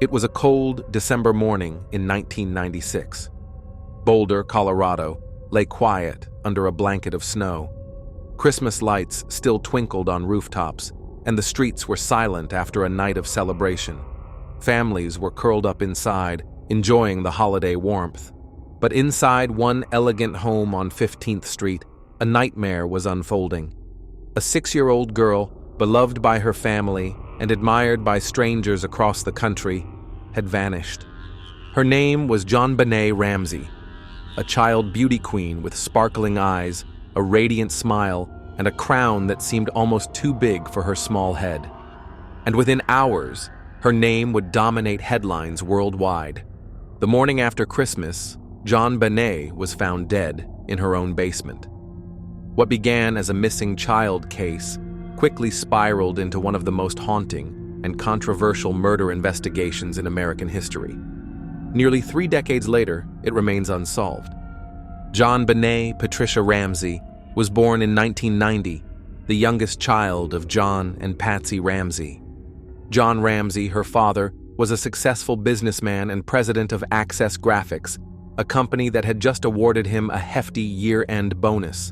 It was a cold December morning in 1996. Boulder, Colorado, lay quiet under a blanket of snow. Christmas lights still twinkled on rooftops, and the streets were silent after a night of celebration. Families were curled up inside, enjoying the holiday warmth. But inside one elegant home on 15th Street, a nightmare was unfolding. A 6-year-old girl, beloved by her family and admired by strangers across the country, had vanished. Her name was JonBenét Ramsey, a child beauty queen with sparkling eyes, a radiant smile, and a crown that seemed almost too big for her small head. And within hours, her name would dominate headlines worldwide. The morning after Christmas, JonBenét was found dead in her own basement. What began as a missing child case quickly spiraled into one of the most haunting and controversial murder investigations in American history. Nearly 3 decades later, it remains unsolved. JonBenét Patricia Ramsey was born in 1990, the youngest child of John and Patsy Ramsey. John Ramsey, her father, was a successful businessman and president of Access Graphics, a company that had just awarded him a hefty year-end bonus.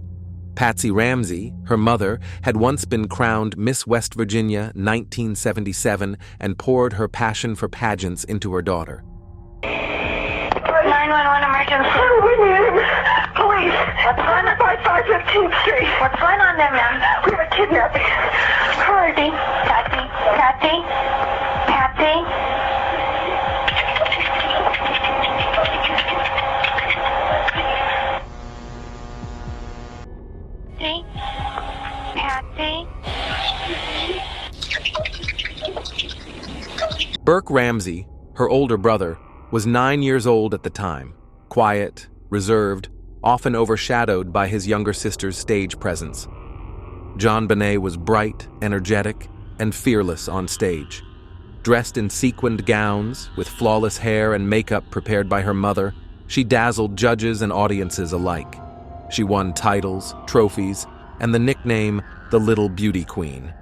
Patsy Ramsey, her mother, had once been crowned Miss West Virginia 1977 and poured her passion for pageants into her daughter. 911 emergency. Police. What's going on? 515th Street. What's going on there, ma'am? We have a kidnapping. Hurry. Patsy? Patsy? Patsy? Patsy? Burke Ramsey, her older brother, was 9 years old at the time, quiet, reserved, often overshadowed by his younger sister's stage presence. JonBenét was bright, energetic, and fearless on stage. Dressed in sequined gowns, with flawless hair and makeup prepared by her mother, she dazzled judges and audiences alike. She won titles, trophies, and the nickname the Little Beauty Queen.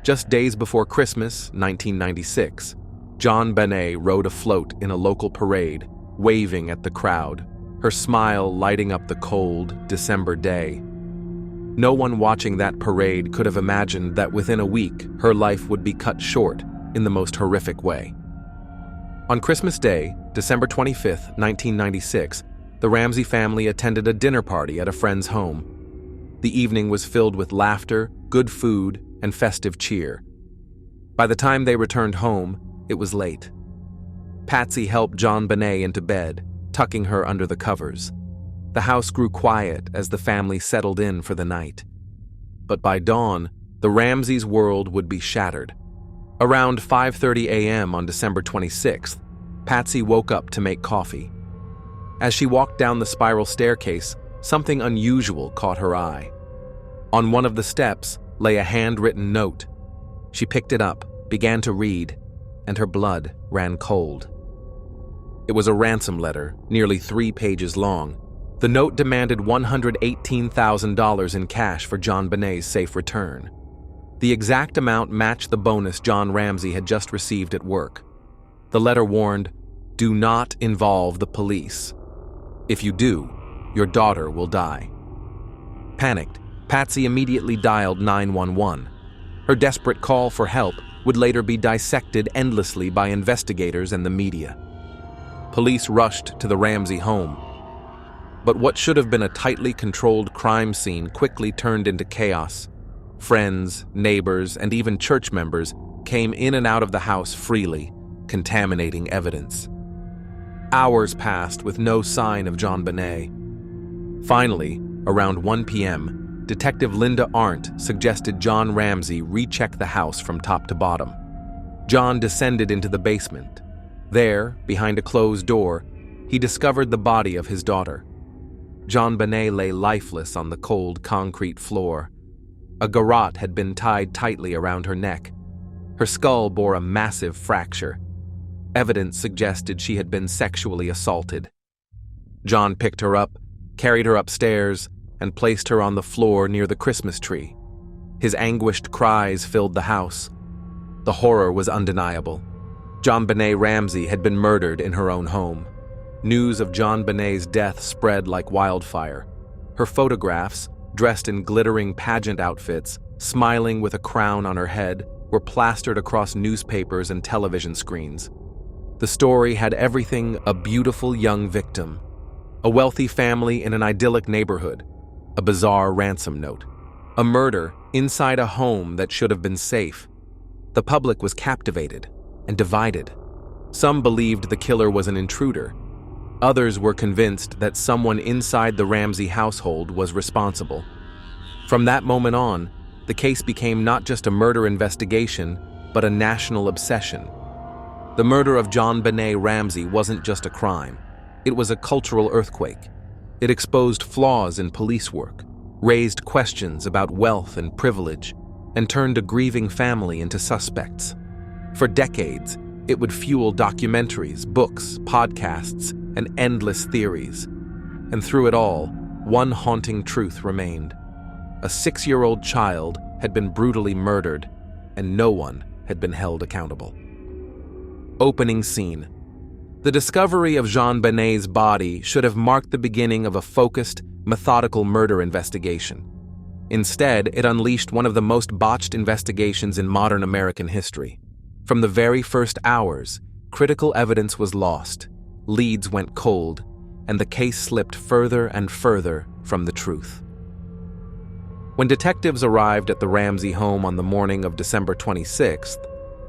Just days before Christmas, 1996, JonBenét rode afloat in a local parade, waving at the crowd, her smile lighting up the cold December day. No one watching that parade could have imagined that within a week, her life would be cut short in the most horrific way. On Christmas Day, December 25, 1996, the Ramsey family attended a dinner party at a friend's home. The evening was filled with laughter, good food, and festive cheer. By the time they returned home, it was late. Patsy helped JonBenét into bed, tucking her under the covers. The house grew quiet as the family settled in for the night. But by dawn, the Ramseys' world would be shattered. Around 5:30 a.m. on December 26th, Patsy woke up to make coffee. As she walked down the spiral staircase, something unusual caught her eye. On one of the steps lay a handwritten note. She picked it up, began to read, and her blood ran cold. It was a ransom letter, nearly 3 pages long. The note demanded $118,000 in cash for JonBenét's safe return. The exact amount matched the bonus John Ramsey had just received at work. The letter warned, "Do not involve the police. If you do, your daughter will die." Panicked, Patsy immediately dialed 911. Her desperate call for help would later be dissected endlessly by investigators and the media. Police rushed to the Ramsey home. But what should have been a tightly controlled crime scene quickly turned into chaos. Friends, neighbors, and even church members came in and out of the house freely, contaminating evidence. Hours passed with no sign of JonBenét. Finally, around 1 p.m., Detective Linda Arndt suggested John Ramsey recheck the house from top to bottom. John descended into the basement. There, behind a closed door, he discovered the body of his daughter. JonBenét lay lifeless on the cold concrete floor. A garrote had been tied tightly around her neck. Her skull bore a massive fracture. Evidence suggested she had been sexually assaulted. John picked her up, carried her upstairs, and placed her on the floor near the Christmas tree. His anguished cries filled the house. The horror was undeniable. JonBenét Ramsey had been murdered in her own home. News of JonBenét's death spread like wildfire. Her photographs, dressed in glittering pageant outfits, smiling with a crown on her head, were plastered across newspapers and television screens. The story had everything: a beautiful young victim, a wealthy family in an idyllic neighborhood, a bizarre ransom note, a murder inside a home that should have been safe. The public was captivated and divided. Some believed the killer was an intruder. Others were convinced that someone inside the Ramsey household was responsible. From that moment on, the case became not just a murder investigation, but a national obsession. The murder of JonBenét Ramsey wasn't just a crime. It was a cultural earthquake. It exposed flaws in police work, raised questions about wealth and privilege, and turned a grieving family into suspects. For decades, it would fuel documentaries, books, podcasts, and endless theories. And through it all, one haunting truth remained. A 6-year-old child had been brutally murdered, and no one had been held accountable. Opening scene. The discovery of JonBenét's body should have marked the beginning of a focused, methodical murder investigation. Instead, it unleashed one of the most botched investigations in modern American history. From the very first hours, critical evidence was lost, leads went cold, and the case slipped further and further from the truth. When detectives arrived at the Ramsey home on the morning of December 26th,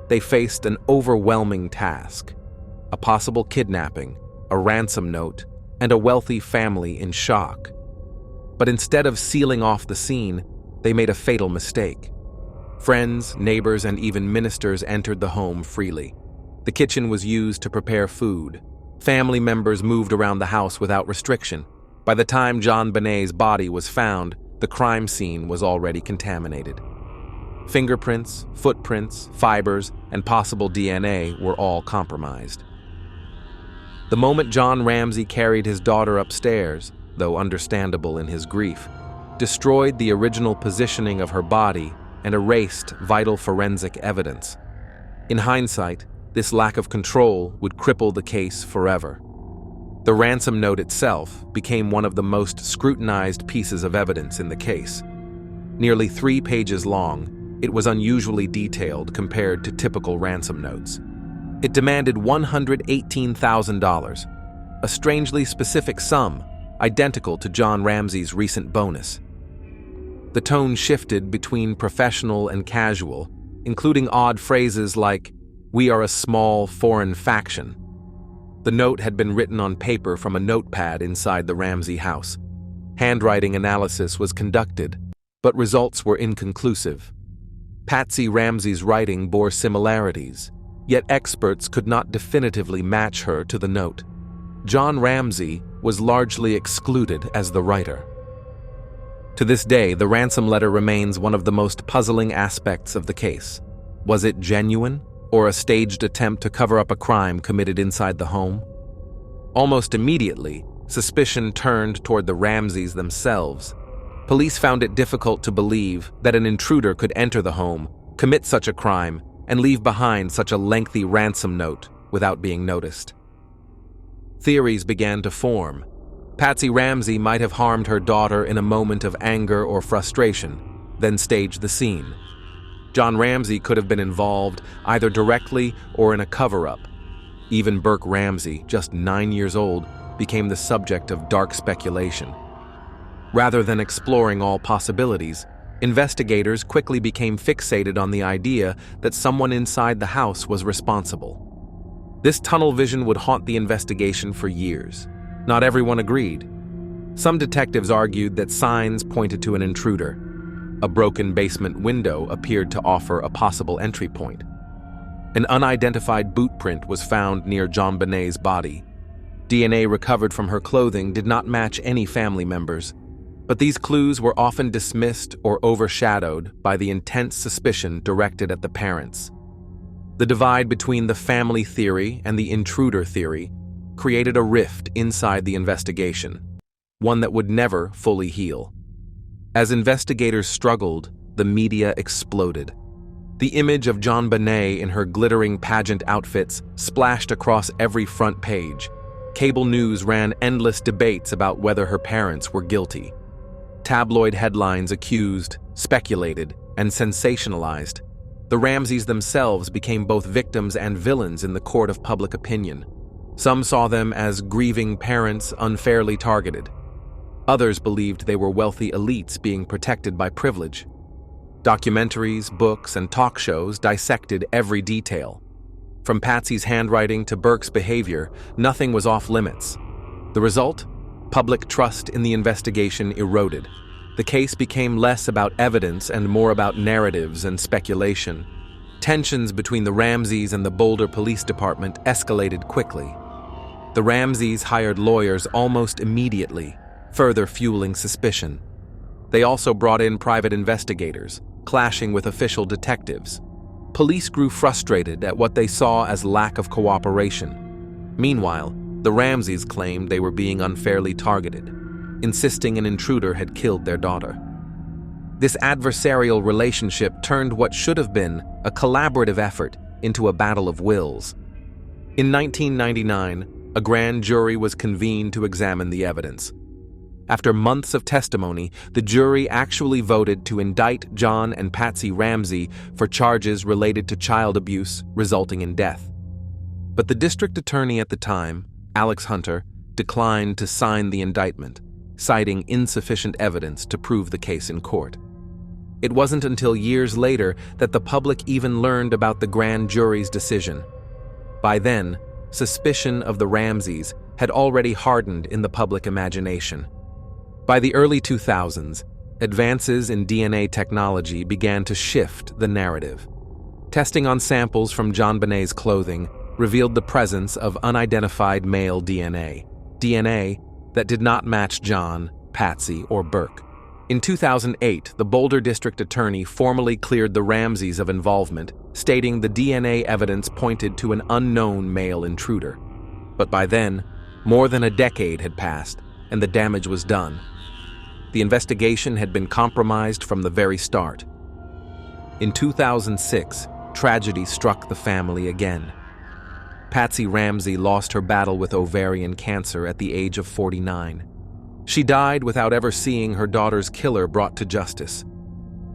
they faced an overwhelming task: a possible kidnapping, a ransom note, and a wealthy family in shock. But instead of sealing off the scene, they made a fatal mistake. Friends, neighbors, and even ministers entered the home freely. The kitchen was used to prepare food. Family members moved around the house without restriction. By the time JonBenét's body was found, the crime scene was already contaminated. Fingerprints, footprints, fibers, and possible DNA were all compromised. The moment John Ramsey carried his daughter upstairs, though understandable in his grief, destroyed the original positioning of her body and erased vital forensic evidence. In hindsight, this lack of control would cripple the case forever. The ransom note itself became one of the most scrutinized pieces of evidence in the case. Nearly 3 pages long, it was unusually detailed compared to typical ransom notes. It demanded $118,000, a strangely specific sum, identical to John Ramsey's recent bonus. The tone shifted between professional and casual, including odd phrases like, "We are a small foreign faction." The note had been written on paper from a notepad inside the Ramsey house. Handwriting analysis was conducted, but results were inconclusive. Patsy Ramsey's writing bore similarities, yet experts could not definitively match her to the note. John Ramsey was largely excluded as the writer. To this day, the ransom letter remains one of the most puzzling aspects of the case. Was it genuine, or a staged attempt to cover up a crime committed inside the home? Almost immediately, suspicion turned toward the Ramseys themselves. Police found it difficult to believe that an intruder could enter the home, commit such a crime, and leave behind such a lengthy ransom note without being noticed. Theories began to form. Patsy Ramsey might have harmed her daughter in a moment of anger or frustration, then staged the scene. John Ramsey could have been involved either directly or in a cover-up. Even Burke Ramsey, just 9 years old, became the subject of dark speculation. Rather than exploring all possibilities, investigators quickly became fixated on the idea that someone inside the house was responsible. This tunnel vision would haunt the investigation for years. Not everyone agreed. Some detectives argued that signs pointed to an intruder. A broken basement window appeared to offer a possible entry point. An unidentified boot print was found near JonBenét's body. DNA recovered from her clothing did not match any family members, but these clues were often dismissed or overshadowed by the intense suspicion directed at the parents. The divide between the family theory and the intruder theory created a rift inside the investigation, one that would never fully heal. As investigators struggled, the media exploded. The image of JonBenét in her glittering pageant outfits splashed across every front page. Cable news ran endless debates about whether her parents were guilty. Tabloid headlines accused, speculated, and sensationalized. The Ramseys themselves became both victims and villains in the court of public opinion. Some saw them as grieving parents unfairly targeted. Others believed they were wealthy elites being protected by privilege. Documentaries, books, and talk shows dissected every detail. From Patsy's handwriting to Burke's behavior, nothing was off limits. The result? Public trust in the investigation eroded. The case became less about evidence and more about narratives and speculation. Tensions between the Ramseys and the Boulder Police Department escalated quickly. The Ramseys hired lawyers almost immediately, further fueling suspicion. They also brought in private investigators, clashing with official detectives. Police grew frustrated at what they saw as lack of cooperation. Meanwhile, the Ramseys claimed they were being unfairly targeted, insisting an intruder had killed their daughter. This adversarial relationship turned what should have been a collaborative effort into a battle of wills. In 1999, a grand jury was convened to examine the evidence. After months of testimony, the jury actually voted to indict John and Patsy Ramsey for charges related to child abuse resulting in death. But the district attorney at the time, Alex Hunter, declined to sign the indictment, citing insufficient evidence to prove the case in court. It wasn't until years later that the public even learned about the grand jury's decision. By then, suspicion of the Ramseys had already hardened in the public imagination. By the early 2000s, advances in DNA technology began to shift the narrative. Testing on samples from JonBenét's clothing revealed the presence of unidentified male DNA that did not match John, Patsy, or Burke. In 2008, the Boulder District Attorney formally cleared the Ramseys of involvement, stating the DNA evidence pointed to an unknown male intruder. But by then, more than a decade had passed, and the damage was done. The investigation had been compromised from the very start. In 2006, tragedy struck the family again. Patsy Ramsey lost her battle with ovarian cancer at the age of 49. She died without ever seeing her daughter's killer brought to justice.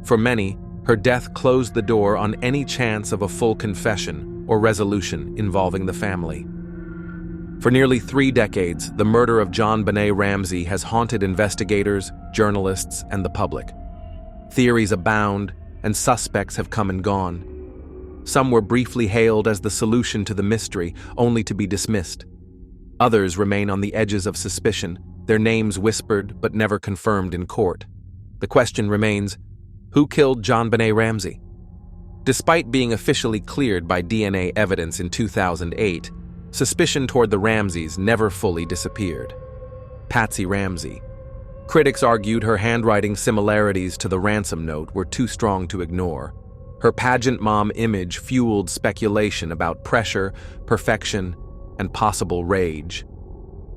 For many, her death closed the door on any chance of a full confession or resolution involving the family. For nearly 3 decades, the murder of JonBenét Ramsey has haunted investigators, journalists, and the public. Theories abound, and suspects have come and gone. Some were briefly hailed as the solution to the mystery, only to be dismissed. Others remain on the edges of suspicion, their names whispered but never confirmed in court. The question remains, who killed JonBenét Ramsey? Despite being officially cleared by DNA evidence in 2008, suspicion toward the Ramseys never fully disappeared. Patsy Ramsey. Critics argued her handwriting similarities to the ransom note were too strong to ignore. Her pageant mom image fueled speculation about pressure, perfection, and possible rage.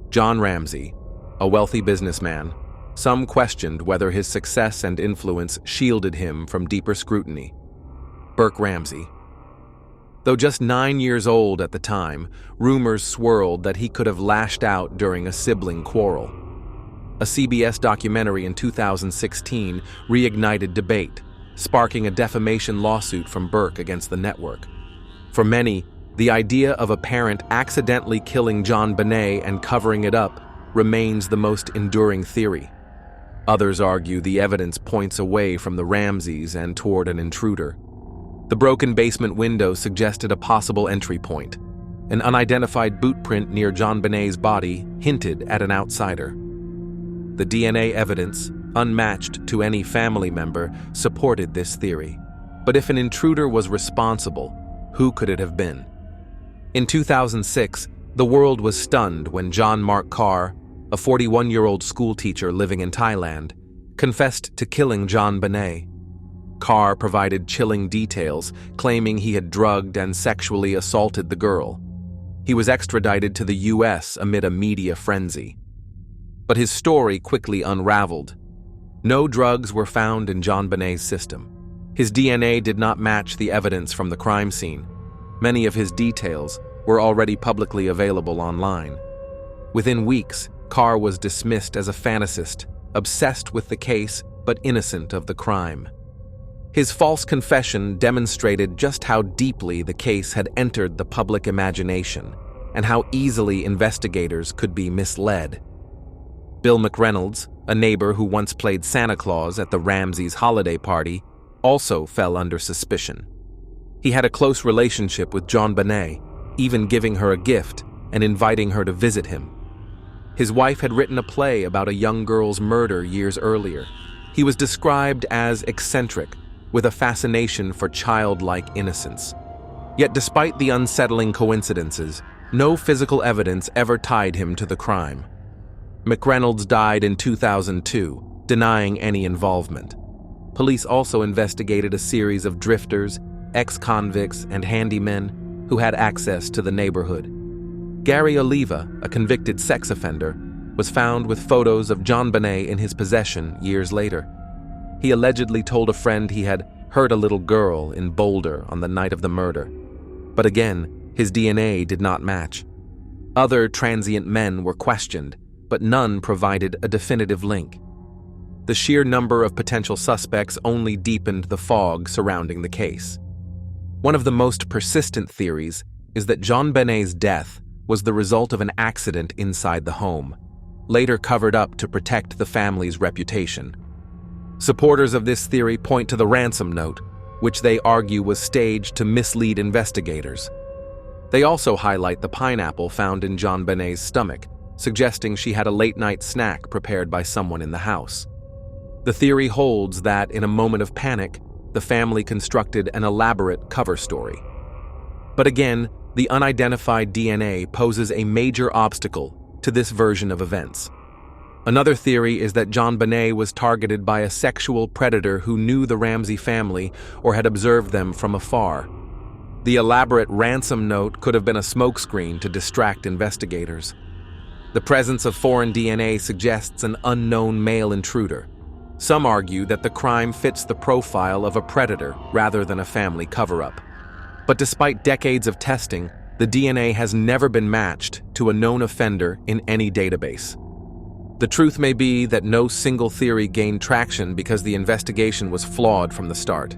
John Ramsey, a wealthy businessman, some questioned whether his success and influence shielded him from deeper scrutiny. Burke Ramsey. Though just 9 years old at the time, rumors swirled that he could have lashed out during a sibling quarrel. A CBS documentary in 2016 reignited debate, sparking a defamation lawsuit from Burke against the network. For many, the idea of a parent accidentally killing JonBenét and covering it up remains the most enduring theory. Others argue the evidence points away from the Ramseys and toward an intruder. The broken basement window suggested a possible entry point. An unidentified boot print near JonBenét's body hinted at an outsider. The DNA evidence, unmatched to any family member, supported this theory. But if an intruder was responsible, who could it have been? In 2006, the world was stunned when John Mark Carr, a 41-year-old schoolteacher living in Thailand, confessed to killing JonBenét. Carr provided chilling details, claiming he had drugged and sexually assaulted the girl. He was extradited to the U.S. amid a media frenzy. But his story quickly unraveled. No drugs were found in JonBenét's system. His DNA did not match the evidence from the crime scene. Many of his details were already publicly available online. Within weeks, Carr was dismissed as a fantasist, obsessed with the case but innocent of the crime. His false confession demonstrated just how deeply the case had entered the public imagination and how easily investigators could be misled. Bill McReynolds, a neighbor who once played Santa Claus at the Ramseys' holiday party, also fell under suspicion. He had a close relationship with JonBenét, even giving her a gift and inviting her to visit him. His wife had written a play about a young girl's murder years earlier. He was described as eccentric, with a fascination for childlike innocence. Yet despite the unsettling coincidences, no physical evidence ever tied him to the crime. McReynolds died in 2002, denying any involvement. Police also investigated a series of drifters, ex-convicts, and handymen who had access to the neighborhood. Gary Oliva, a convicted sex offender, was found with photos of JonBenét in his possession years later. He allegedly told a friend he had hurt a little girl in Boulder on the night of the murder. But again, his DNA did not match. Other transient men were questioned, but none provided a definitive link. The sheer number of potential suspects only deepened the fog surrounding the case. One of the most persistent theories is that JonBenét's death was the result of an accident inside the home, later covered up to protect the family's reputation. Supporters of this theory point to the ransom note, which they argue was staged to mislead investigators. They also highlight the pineapple found in JonBenét's stomach, suggesting she had a late-night snack prepared by someone in the house. The theory holds that, in a moment of panic, the family constructed an elaborate cover story. But again, the unidentified DNA poses a major obstacle to this version of events. Another theory is that JonBenét was targeted by a sexual predator who knew the Ramsey family or had observed them from afar. The elaborate ransom note could have been a smokescreen to distract investigators. The presence of foreign DNA suggests an unknown male intruder. Some argue that the crime fits the profile of a predator rather than a family cover-up. But despite decades of testing, the DNA has never been matched to a known offender in any database. The truth may be that no single theory gained traction because the investigation was flawed from the start.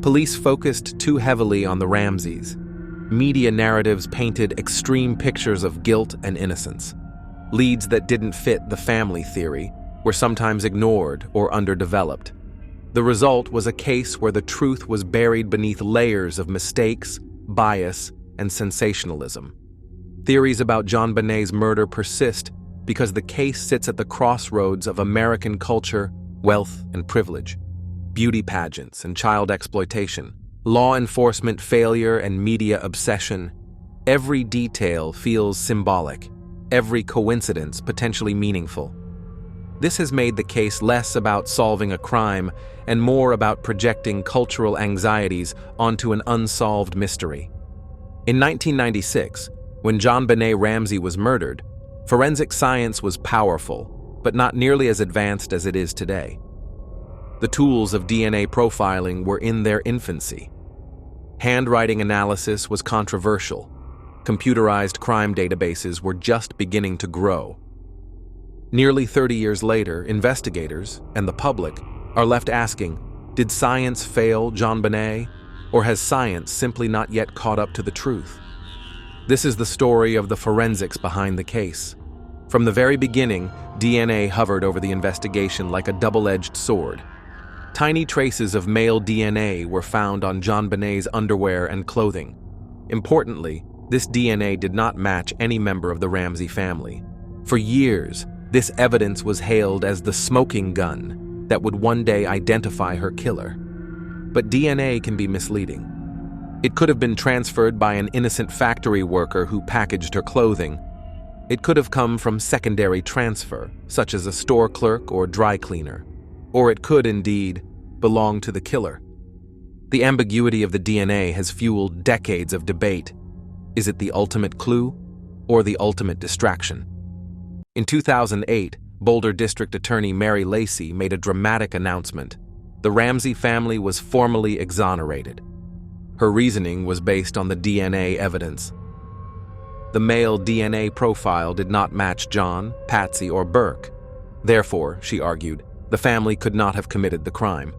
Police focused too heavily on the Ramseys. Media narratives painted extreme pictures of guilt and innocence. Leads that didn't fit the family theory were sometimes ignored or underdeveloped. The result was a case where the truth was buried beneath layers of mistakes, bias, and sensationalism. Theories about JonBenét's murder persist because the case sits at the crossroads of American culture, wealth, and privilege, beauty pageants and child exploitation, law enforcement failure and media obsession. Every detail feels symbolic, every coincidence potentially meaningful. This has made the case less about solving a crime and more about projecting cultural anxieties onto an unsolved mystery. In 1996, when JonBenét Ramsey was murdered, forensic science was powerful, but not nearly as advanced as it is today. The tools of DNA profiling were in their infancy. Handwriting analysis was controversial. Computerized crime databases were just beginning to grow. Nearly 30 years later, investigators and the public are left asking, did science fail JonBenét, or has science simply not yet caught up to the truth? This is the story of the forensics behind the case. From the very beginning, DNA hovered over the investigation like a double-edged sword. Tiny traces of male DNA were found on JonBenét's underwear and clothing. Importantly, this DNA did not match any member of the Ramsey family. For years, this evidence was hailed as the smoking gun that would one day identify her killer. But DNA can be misleading. It could have been transferred by an innocent factory worker who packaged her clothing. It could have come from secondary transfer, such as a store clerk or dry cleaner. Or it could, indeed, belong to the killer. The ambiguity of the DNA has fueled decades of debate. Is it the ultimate clue or the ultimate distraction? In 2008, Boulder District Attorney Mary Lacey made a dramatic announcement. the Ramsey family was formally exonerated. Her reasoning was based on the DNA evidence. The male DNA profile did not match John, Patsy, or Burke. Therefore, she argued, the family could not have committed the crime.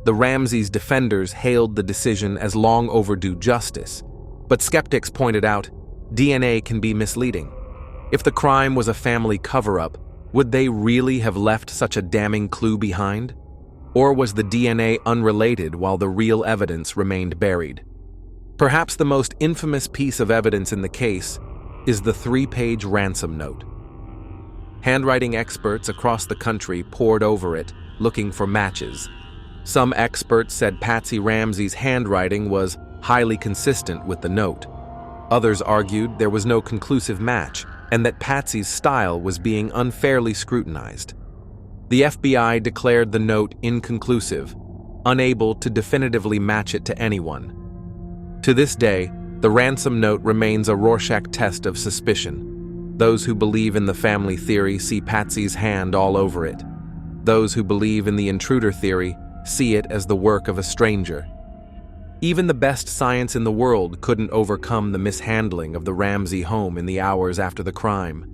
The Ramseys' defenders hailed the decision as long overdue justice, but skeptics pointed out DNA can be misleading. If the crime was a family cover-up, would they really have left such a damning clue behind? Or was the DNA unrelated while the real evidence remained buried? Perhaps the most infamous piece of evidence in the case is the 3-page ransom note. Handwriting experts across the country pored over it, looking for matches. Some experts said Patsy Ramsey's handwriting was highly consistent with the note. Others argued there was no conclusive match and that Patsy's style was being unfairly scrutinized. The FBI declared the note inconclusive, unable to definitively match it to anyone. To this day, the ransom note remains a Rorschach test of suspicion. Those who believe in the family theory see Patsy's hand all over it. Those who believe in the intruder theory see it as the work of a stranger. Even the best science in the world couldn't overcome the mishandling of the Ramsey home in the hours after the crime.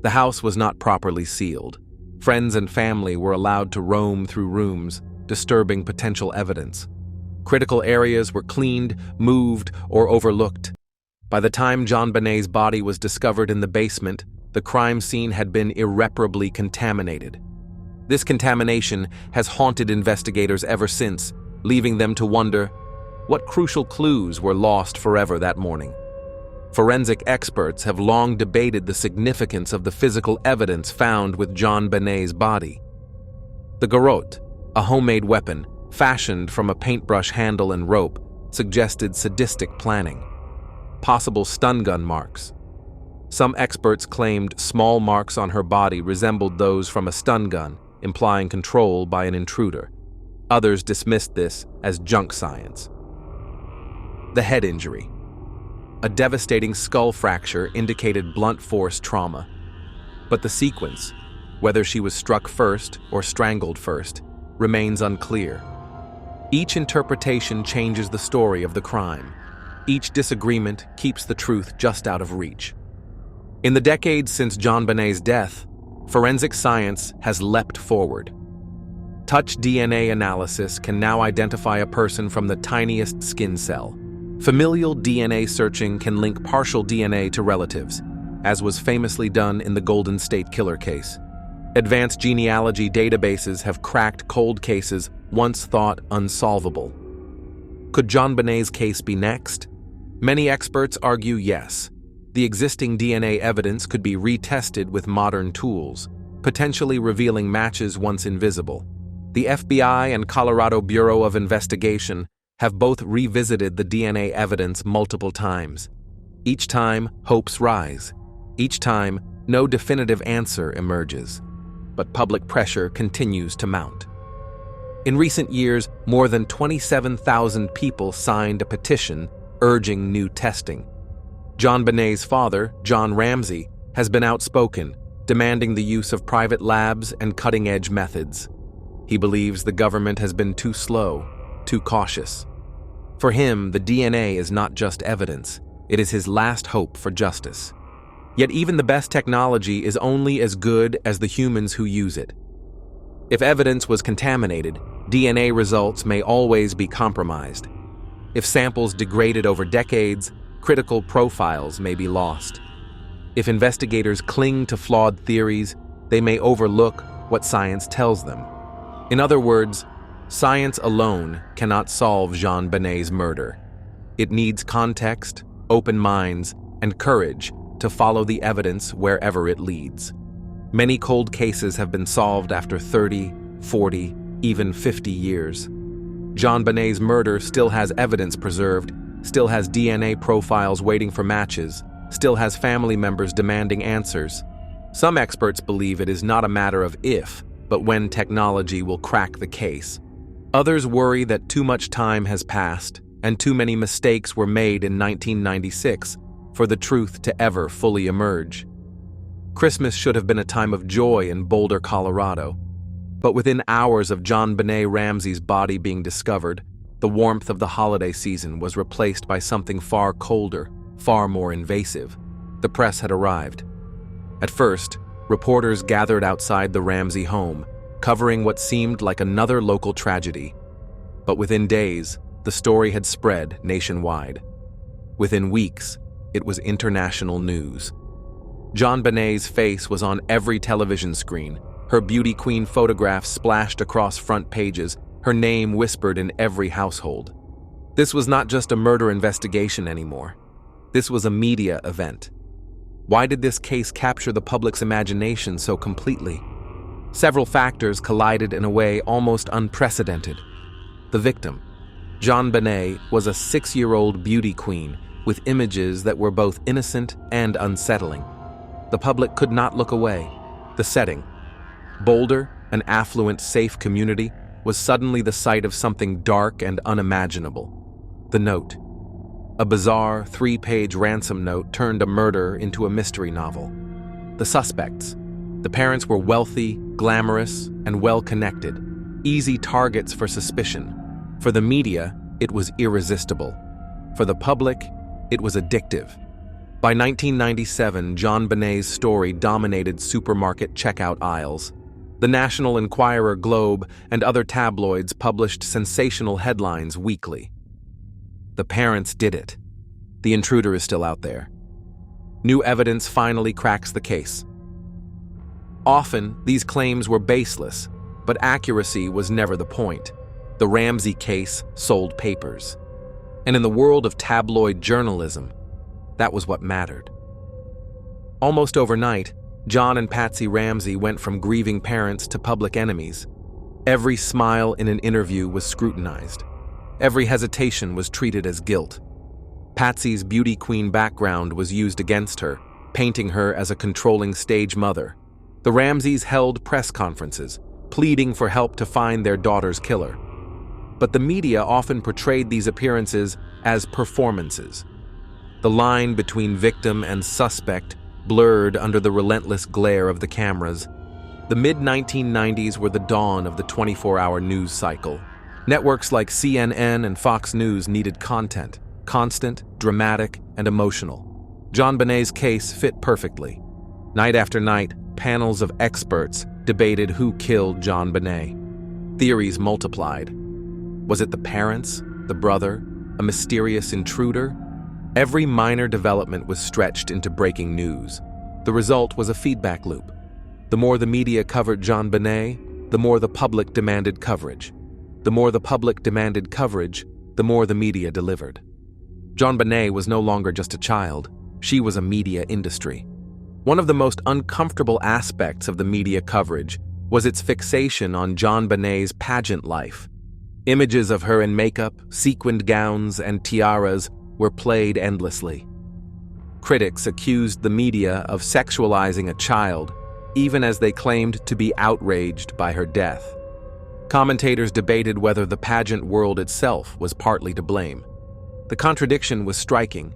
The house was not properly sealed. Friends and family were allowed to roam through rooms, disturbing potential evidence. Critical areas were cleaned, moved, or overlooked. By the time JonBenét's body was discovered in the basement, the crime scene had been irreparably contaminated. This contamination has haunted investigators ever since, leaving them to wonder what crucial clues were lost forever that morning. Forensic experts have long debated the significance of the physical evidence found with JonBenét's body. The garrote, a homemade weapon fashioned from a paintbrush handle and rope, suggested sadistic planning. Possible stun gun marks. Some experts claimed small marks on her body resembled those from a stun gun, implying control by an intruder. Others dismissed this as junk science. The head injury. A devastating skull fracture indicated blunt force trauma. But the sequence, whether she was struck first or strangled first, remains unclear. Each interpretation changes the story of the crime. Each disagreement keeps the truth just out of reach. In the decades since JonBenét's death, forensic science has leapt forward. Touch DNA analysis can now identify a person from the tiniest skin cell. Familial DNA searching can link partial DNA to relatives, as was famously done in the Golden State Killer case. Advanced genealogy databases have cracked cold cases once thought unsolvable. Could JonBenét's case be next? Many experts argue yes. The existing DNA evidence could be retested with modern tools, potentially revealing matches once invisible. The FBI and Colorado Bureau of Investigation have both revisited the DNA evidence multiple times. Each time, hopes rise. Each time, no definitive answer emerges. But public pressure continues to mount. In recent years, more than 27,000 people signed a petition urging new testing. JonBenét's father, John Ramsey, has been outspoken, demanding the use of private labs and cutting-edge methods. He believes the government has been too slow, too cautious. For him, the DNA is not just evidence, it is his last hope for justice. Yet even the best technology is only as good as the humans who use it. If evidence was contaminated, DNA results may always be compromised. If samples degraded over decades, critical profiles may be lost. If investigators cling to flawed theories, they may overlook what science tells them. In other words, science alone cannot solve JonBenét's murder. It needs context, open minds, and courage to follow the evidence wherever it leads. Many cold cases have been solved after 30, 40, even 50 years. JonBenét's murder still has evidence preserved, still has DNA profiles waiting for matches, still has family members demanding answers. Some experts believe it is not a matter of if, but when technology will crack the case. Others worry that too much time has passed and too many mistakes were made in 1996 for the truth to ever fully emerge. Christmas should have been a time of joy in Boulder, Colorado. But within hours of JonBenét Ramsey's body being discovered, the warmth of the holiday season was replaced by something far colder, far more invasive. The press had arrived. At first, reporters gathered outside the Ramsey home, covering what seemed like another local tragedy. But within days, the story had spread nationwide. Within weeks, it was international news. JonBenét's face was on every television screen, her beauty queen photographs splashed across front pages, her name whispered in every household. This was not just a murder investigation anymore. This was a media event. Why did this case capture the public's imagination so completely? Several factors collided in a way almost unprecedented. The victim, JonBenét, was a 6-year-old beauty queen with images that were both innocent and unsettling. The public could not look away. The setting, Boulder, an affluent, safe community, was suddenly the site of something dark and unimaginable. The note. A bizarre 3-page ransom note turned a murder into a mystery novel. The suspects. The parents were wealthy, glamorous, and well-connected, easy targets for suspicion. For the media, it was irresistible. For the public, it was addictive. By 1997, JonBenét's story dominated supermarket checkout aisles. The National Enquirer, Globe, and other tabloids published sensational headlines weekly. The parents did it. The intruder is still out there. New evidence finally cracks the case. Often, these claims were baseless, but accuracy was never the point. The Ramsey case sold papers. And in the world of tabloid journalism, that was what mattered. Almost overnight, John and Patsy Ramsey went from grieving parents to public enemies. Every smile in an interview was scrutinized. Every hesitation was treated as guilt. Patsy's beauty queen background was used against her, painting her as a controlling stage mother. The Ramseys held press conferences, pleading for help to find their daughter's killer. But the media often portrayed these appearances as performances. The line between victim and suspect blurred under the relentless glare of the cameras. The mid-1990s were the dawn of the 24-hour news cycle. Networks like CNN and Fox News needed content, constant, dramatic, and emotional. JonBenét's case fit perfectly. Night after night, panels of experts debated who killed JonBenét. Theories multiplied. Was it the parents, the brother, a mysterious intruder? Every minor development was stretched into breaking news. The result was a feedback loop. The more the media covered JonBenét, the more the public demanded coverage. The more the public demanded coverage, the more the media delivered. JonBenét was no longer just a child. She was a media industry. One of the most uncomfortable aspects of the media coverage was its fixation on JonBenét's pageant life. Images of her in makeup, sequined gowns, and tiaras were played endlessly. Critics accused the media of sexualizing a child, even as they claimed to be outraged by her death. Commentators debated whether the pageant world itself was partly to blame. The contradiction was striking.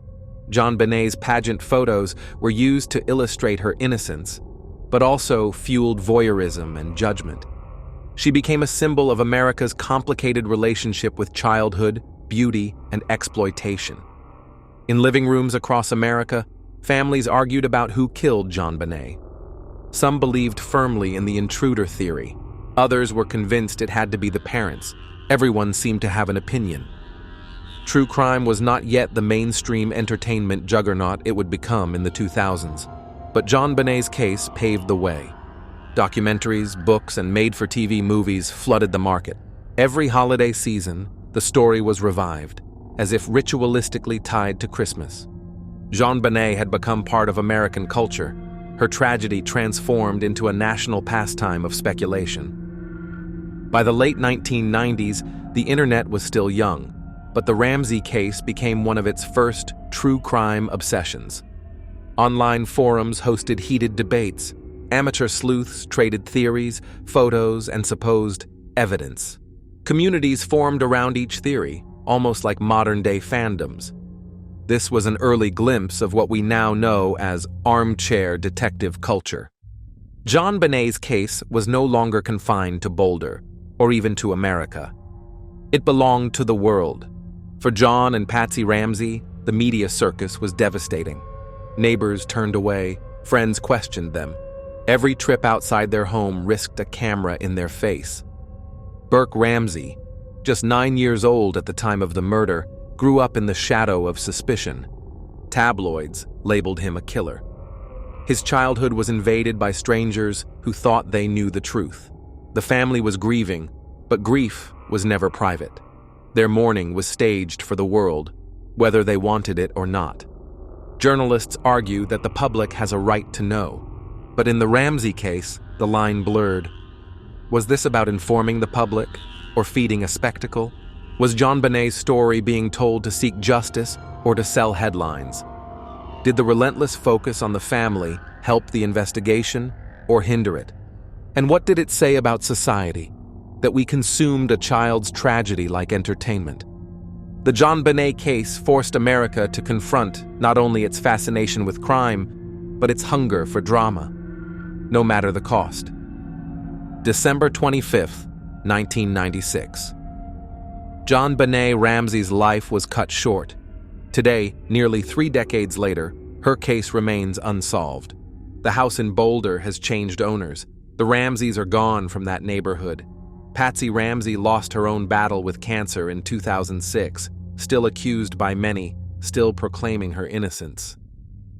JonBenét's pageant photos were used to illustrate her innocence, but also fueled voyeurism and judgment. She became a symbol of America's complicated relationship with childhood, beauty, and exploitation. In living rooms across America, families argued about who killed JonBenét. Some believed firmly in the intruder theory. Others were convinced it had to be the parents. Everyone seemed to have an opinion. True crime was not yet the mainstream entertainment juggernaut it would become in the 2000s, but JonBenét's case paved the way. Documentaries, books, and made-for-TV movies flooded the market. Every holiday season, the story was revived, as if ritualistically tied to Christmas. JonBenét had become part of American culture, her tragedy transformed into a national pastime of speculation. By the late 1990s, the internet was still young, but the Ramsey case became one of its first true crime obsessions. Online forums hosted heated debates. Amateur sleuths traded theories, photos, and supposed evidence. Communities formed around each theory, almost like modern-day fandoms. This was an early glimpse of what we now know as armchair detective culture. JonBenét's case was no longer confined to Boulder, or even to America. It belonged to the world. For John and Patsy Ramsey, the media circus was devastating. Neighbors turned away, friends questioned them. Every trip outside their home risked a camera in their face. Burke Ramsey, just 9 years old at the time of the murder, grew up in the shadow of suspicion. Tabloids labeled him a killer. His childhood was invaded by strangers who thought they knew the truth. The family was grieving, but grief was never private. Their mourning was staged for the world, whether they wanted it or not. Journalists argue that the public has a right to know, but in the Ramsey case, the line blurred. Was this about informing the public or feeding a spectacle? Was JonBenét's story being told to seek justice or to sell headlines? Did the relentless focus on the family help the investigation or hinder it? And what did it say about society, that we consumed a child's tragedy like entertainment? The JonBenét case forced America to confront not only its fascination with crime, but its hunger for drama, no matter the cost. December 25th, 1996. JonBenét Ramsey's life was cut short. Today, nearly 3 decades later, her case remains unsolved. The house in Boulder has changed owners. The Ramseys are gone from that neighborhood. Patsy Ramsey lost her own battle with cancer in 2006, still accused by many, still proclaiming her innocence.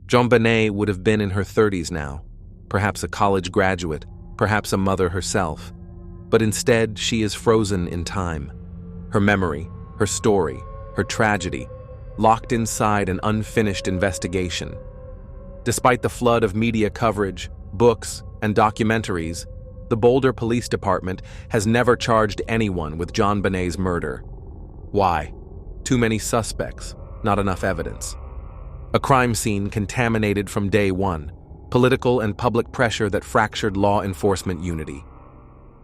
JonBenét would have been in her 30s now, perhaps a college graduate, perhaps a mother herself. But instead, she is frozen in time. Her memory, her story, her tragedy, locked inside an unfinished investigation. Despite the flood of media coverage, books, and documentaries, the Boulder Police Department has never charged anyone with JonBenét's murder. Why? Too many suspects, not enough evidence. A crime scene contaminated from day one, political and public pressure that fractured law enforcement unity.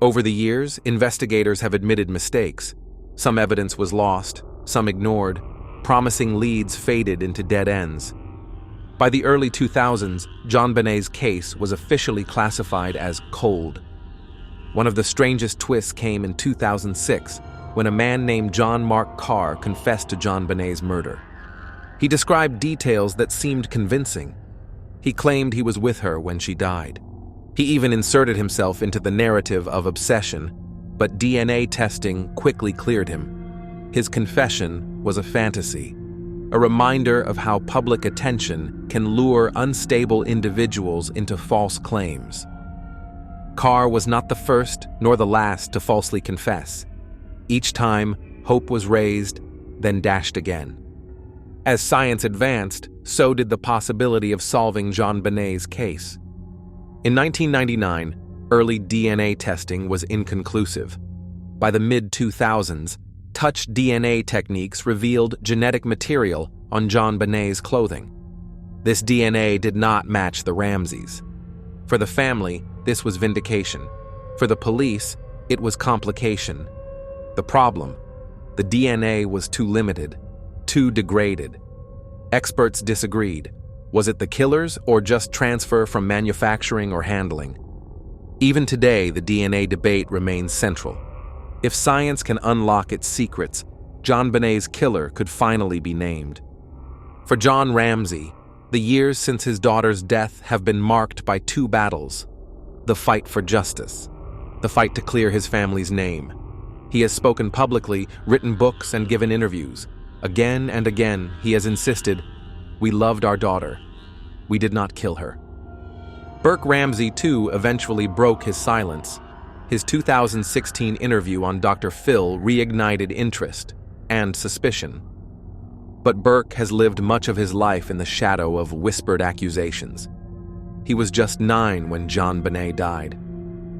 Over the years, investigators have admitted mistakes. Some evidence was lost, some ignored. Promising leads faded into dead ends. By the early 2000s, JonBenét's case was officially classified as cold. One of the strangest twists came in 2006, when a man named John Mark Carr confessed to JonBenét's murder. He described details that seemed convincing. He claimed he was with her when she died. He even inserted himself into the narrative of obsession, but DNA testing quickly cleared him. His confession was a fantasy, a reminder of how public attention can lure unstable individuals into false claims. Carr was not the first nor the last to falsely confess. Each time, hope was raised, then dashed again. As science advanced, so did the possibility of solving JonBenét's case. In 1999, early DNA testing was inconclusive. By the mid-2000s, touch DNA techniques revealed genetic material on JonBenét's clothing. This DNA did not match the Ramseys. For the family, this was vindication. For the police, it was complication. The problem: the DNA was too limited, too degraded. Experts disagreed. Was it the killers or just transfer from manufacturing or handling? Even today, the DNA debate remains central. If science can unlock its secrets, JonBenét's killer could finally be named. For John Ramsey, the years since his daughter's death have been marked by 2 battles: the fight for justice, the fight to clear his family's name. He has spoken publicly, written books, and given interviews. Again and again, he has insisted, "We loved our daughter. We did not kill her." Burke Ramsey, too, eventually broke his silence. His 2016 interview on Dr. Phil reignited interest and suspicion. But Burke has lived much of his life in the shadow of whispered accusations. He was just 9 when JonBenét died.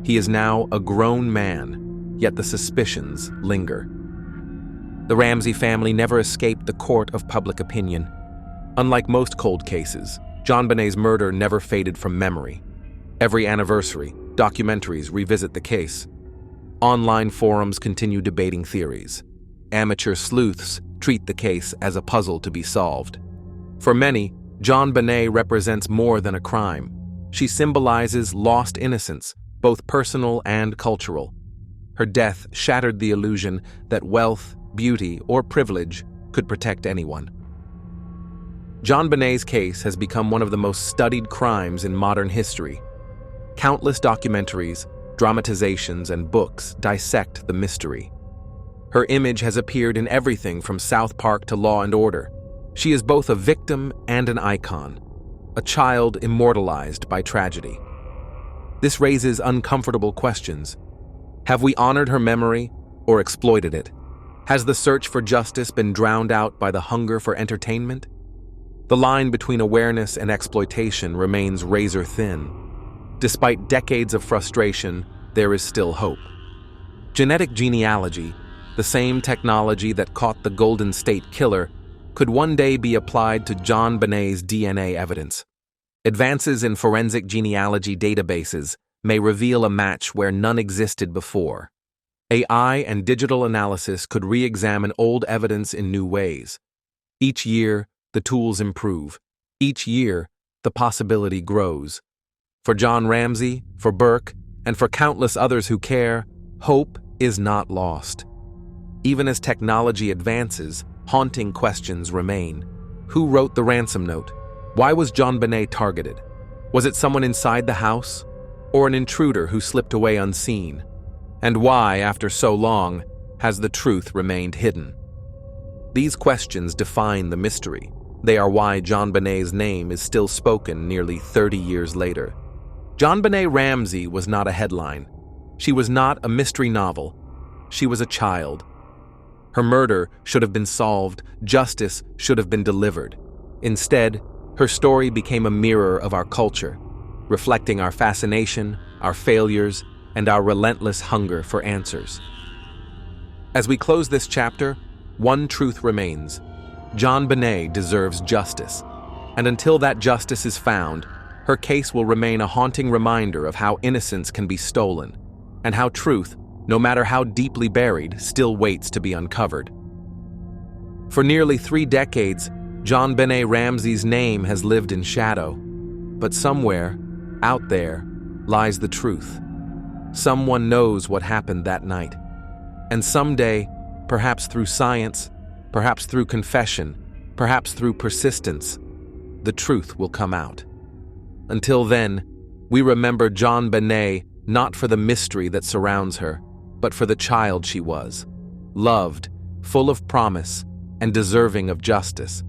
He is now a grown man, yet the suspicions linger. The Ramsey family never escaped the court of public opinion. Unlike most cold cases, JonBenét's murder never faded from memory. Every anniversary, documentaries revisit the case. Online forums continue debating theories. Amateur sleuths treat the case as a puzzle to be solved. For many, JonBenét represents more than a crime. She symbolizes lost innocence, both personal and cultural. Her death shattered the illusion that wealth, beauty, or privilege could protect anyone. JonBenét's case has become one of the most studied crimes in modern history. Countless documentaries, dramatizations, and books dissect the mystery. Her image has appeared in everything from South Park to Law and Order. She is both a victim and an icon, a child immortalized by tragedy. This raises uncomfortable questions. Have we honored her memory or exploited it? Has the search for justice been drowned out by the hunger for entertainment? The line between awareness and exploitation remains razor thin. Despite decades of frustration, there is still hope. Genetic genealogy, the same technology that caught the Golden State Killer, could one day be applied to JonBenét's DNA evidence. Advances in forensic genealogy databases may reveal a match where none existed before. AI and digital analysis could re-examine old evidence in new ways. Each year, the tools improve. Each year, the possibility grows. For John Ramsey, for Burke, and for countless others who care, hope is not lost. Even as technology advances, haunting questions remain. Who wrote the ransom note? Why was JonBenet targeted? Was it someone inside the house? Or an intruder who slipped away unseen? And why, after so long, has the truth remained hidden? These questions define the mystery. They are why JonBenét's name is still spoken nearly 30 years later. JonBenét Ramsey was not a headline. She was not a mystery novel. She was a child. Her murder should have been solved. Justice should have been delivered. Instead, her story became a mirror of our culture, reflecting our fascination, our failures, and our relentless hunger for answers. As we close this chapter, one truth remains. JonBenet deserves justice, and until that justice is found, her case will remain a haunting reminder of how innocence can be stolen, and how truth, no matter how deeply buried, still waits to be uncovered. For nearly 3 decades, JonBenét Ramsey's name has lived in shadow, but somewhere, out there, lies the truth. Someone knows what happened that night, and someday, perhaps through science, perhaps through confession, perhaps through persistence, the truth will come out. Until then, we remember JonBenet not for the mystery that surrounds her, but for the child she was, loved, full of promise, and deserving of justice.